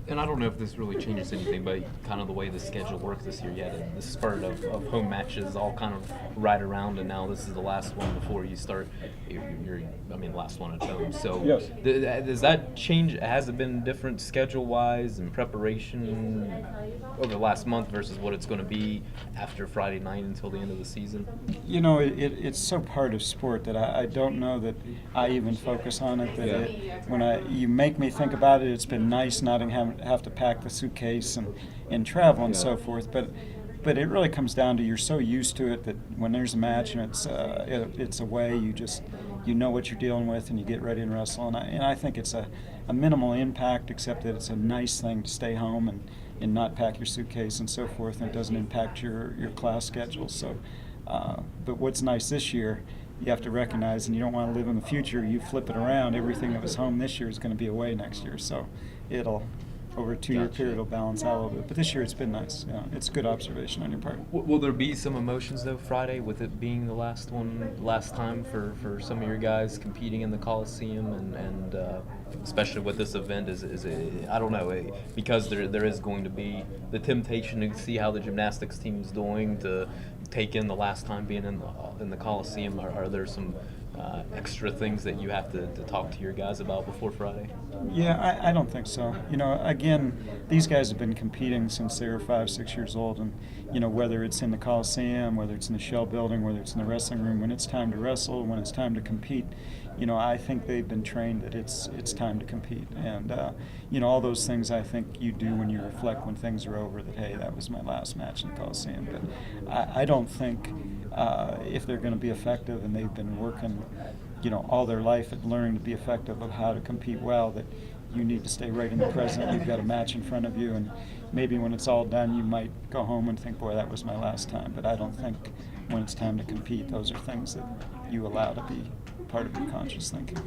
And I don't know if this really changes anything, but kind of the way the schedule works this year, you had the spurt of home matches all kind of right around, and now this is the last one before you start last one at home. So Yes. Does that change? Has it been different schedule-wise and preparation over the last month versus what it's going to be after Friday night until the end of the season? You know, it's so part of sport that I don't know that I even focus on it. That you make me think about it, it's been nice not have to pack the suitcase and travel and so forth. But it really comes down to you're so used to it that when there's a match and it's away, you know what you're dealing with and you get ready and wrestle. And I think it's a minimal impact, except that it's a nice thing to stay home and not pack your suitcase and so forth, and it doesn't impact your class schedule. So, but what's nice this year, you have to recognize, and you don't want to live in the future, you flip it around, everything that was home this year is going to be away next year. So it'll, over a 2-year period, it'll balance out a little bit. But this year it's been nice. Yeah, it's a good observation on your part. Will there be some emotions though Friday with it being the last time for some of your guys competing in the Coliseum and especially with this event is it, I don't know, because there is going to be the temptation to see how the gymnastics team is doing, to take in the last time being in the Coliseum. Are there some extra things that you have to talk to your guys about before Friday? Yeah, I don't think so. You know, again, these guys have been competing since they were 5-6 years old, and you know, whether it's in the Coliseum, whether it's in the Shell Building, whether it's in the wrestling room, when it's time to wrestle, when it's time to compete, you know, I think they've been trained that it's time to compete. And you know, all those things I think you do when you reflect when things are over, that hey, that was my last match in the Coliseum. But I don't think if they're going to be effective, and they've been working, you know, all their life at learning to be effective of how to compete well, that you need to stay right in the present. You've got a match in front of you, and maybe when it's all done, you might go home and think, boy, that was my last time. But I don't think when it's time to compete, those are things that you allow to be part of your conscious thinking.